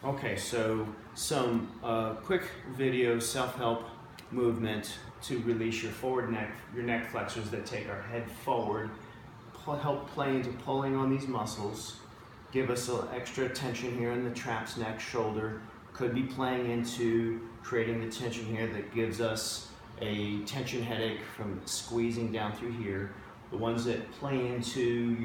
Okay, so some quick video self-help movement to release your forward neck, your neck flexors that take our head forward, help play into pulling on these muscles, give us a extra tension here in the traps, neck, shoulder, could be playing into creating the tension here that gives us a tension headache from squeezing down through here. The ones that play into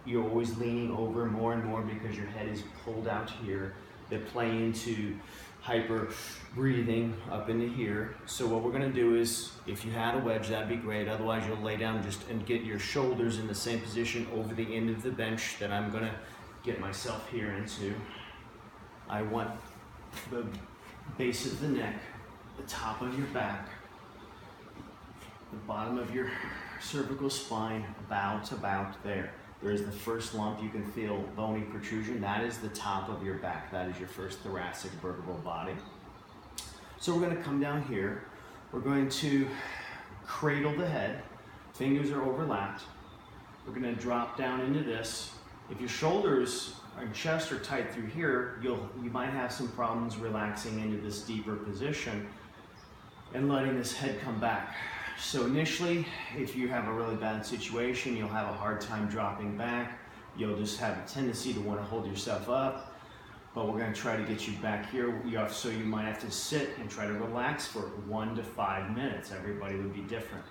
you're always leaning over more and more because your head is pulled out here, that play into hyper breathing up into here. So what we're gonna do is, if you had a wedge, that'd be great. Otherwise, you'll lay down and get your shoulders in the same position over the end of the bench that I'm gonna get myself here into. I want the base of the neck, the top of your back, the bottom of your cervical spine, about there. There's the first lump. You can feel bony protrusion. That is the top of your back. That is your first thoracic vertebral body. So we're going to come down here. We're going to cradle the head. Fingers are overlapped. We're going to drop down into this. If your shoulders and chest are tight through here, you might have some problems relaxing into this deeper position and letting this head come back. So initially, if you have a really bad situation, you'll have a hard time dropping back. You'll just have a tendency to want to hold yourself up, but we're going to try to get you back here. So you might have to sit and try to relax for 1 to 5 minutes. Everybody would be different.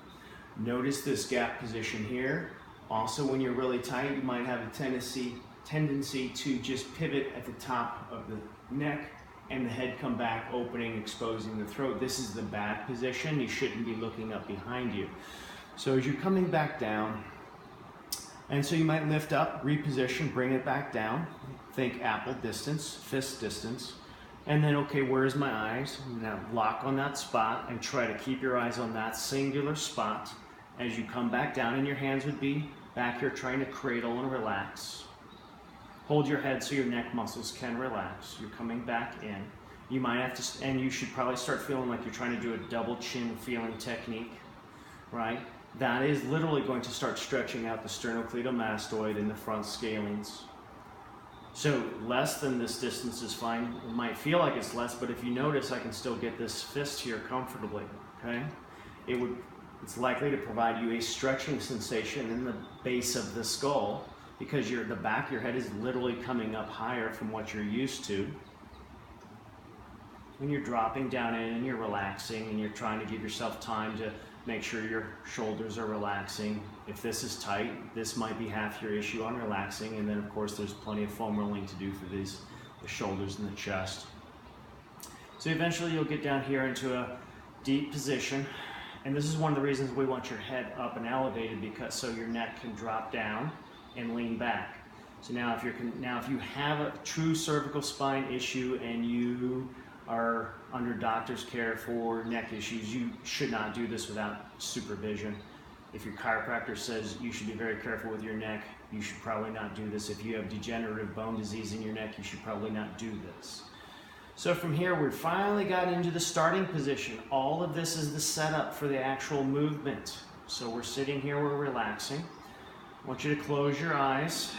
Notice this gap position here. Also, when you're really tight, you might have a tendency to just pivot at the top of the neck and the head come back, opening, exposing the throat. This is the bad position. You shouldn't be looking up behind you. So as you're coming back down, and so you might lift up, reposition, bring it back down. Think apple distance, fist distance. And then, okay, where's my eyes? Now lock on that spot and try to keep your eyes on that singular spot. As you come back down, and your hands would be back here trying to cradle and relax. Hold your head so your neck muscles can relax. You're coming back in. You might have to, and you should probably start feeling like you're trying to do a double chin feeling technique, right? That is literally going to start stretching out the sternocleidomastoid and the front scalenes. So less than this distance is fine. It might feel like it's less, but if you notice, I can still get this fist here comfortably, okay? It's likely to provide you a stretching sensation in the base of the skull, because the back of your head is literally coming up higher from what you're used to. When you're dropping down in and you're relaxing and you're trying to give yourself time to make sure your shoulders are relaxing. If this is tight, this might be half your issue on relaxing, and then of course there's plenty of foam rolling to do for the shoulders and the chest. So eventually you'll get down here into a deep position, and this is one of the reasons we want your head up and elevated, because so your neck can drop down and lean back. So now if you have a true cervical spine issue and you are under doctor's care for neck issues, you should not do this without supervision. If your chiropractor says you should be very careful with your neck, you should probably not do this. If you have degenerative bone disease in your neck, you should probably not do this. So from here, we finally got into the starting position. All of this is the setup for the actual movement. So we're sitting here, we're relaxing. I want you to close your eyes,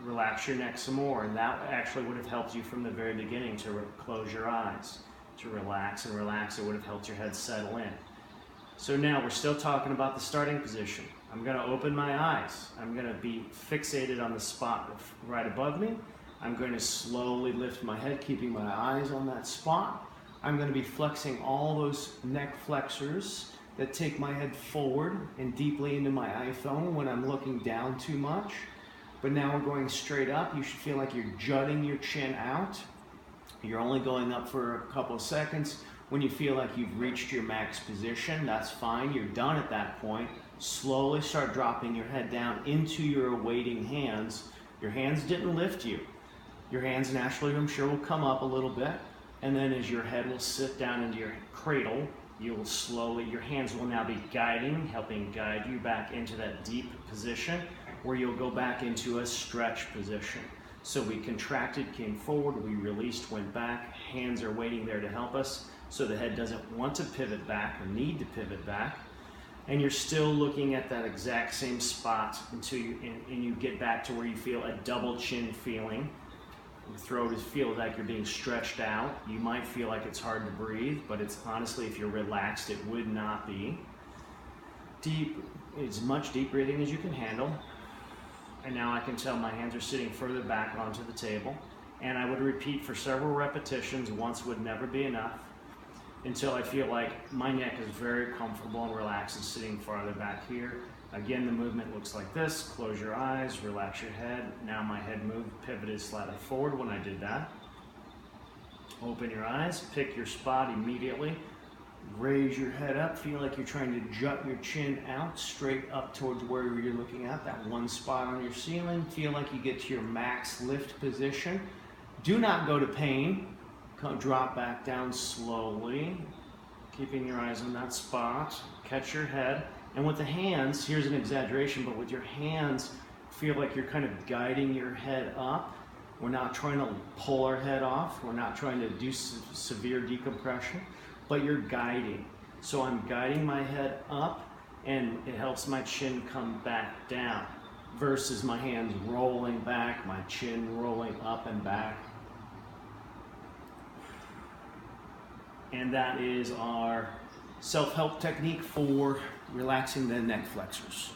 relax your neck some more, and that actually would have helped you from the very beginning to close your eyes, to relax and relax. It would have helped your head settle in. So now we're still talking about the starting position. I'm going to open my eyes. I'm going to be fixated on the spot right above me. I'm going to slowly lift my head, keeping my eyes on that spot. I'm going to be flexing all those neck flexors that take my head forward and deeply into my iPhone when I'm looking down too much. But now we're going straight up. You should feel like you're jutting your chin out. You're only going up for a couple of seconds. When you feel like you've reached your max position, that's fine. You're done at that point. Slowly start dropping your head down into your awaiting hands. Your hands didn't lift you. Your hands naturally, I'm sure, will come up a little bit. And then as your head will sit down into your cradle, you will slowly, your hands will now be helping guide you back into that deep position where you'll go back into a stretch position. So we contracted, came forward, we released, went back. Hands are waiting there to help us, so the head doesn't want to pivot back or need to pivot back. And you're still looking at that exact same spot until you get back to where you feel a double chin feeling. Your throat feels like you're being stretched out. You might feel like it's hard to breathe, but it's honestly, if you're relaxed, it would not be. Deep, as much deep breathing as you can handle. And now I can tell my hands are sitting further back onto the table. And I would repeat for several repetitions. Once would never be enough, until I feel like my neck is very comfortable and relaxed and sitting farther back here. Again, the movement looks like this. Close your eyes, relax your head. Now my head moved, pivoted slightly forward when I did that. Open your eyes, pick your spot immediately. Raise your head up, feel like you're trying to jut your chin out straight up towards where you're looking at, that one spot on your ceiling. Feel like you get to your max lift position. Do not go to pain. Drop back down slowly, keeping your eyes on that spot. Catch your head. And with the hands, here's an exaggeration, but with your hands, feel like you're kind of guiding your head up. We're not trying to pull our head off. We're not trying to do severe decompression, but you're guiding. So I'm guiding my head up, and it helps my chin come back down versus my hands rolling back, my chin rolling up and back. And that is our self-help technique for relaxing the neck flexors.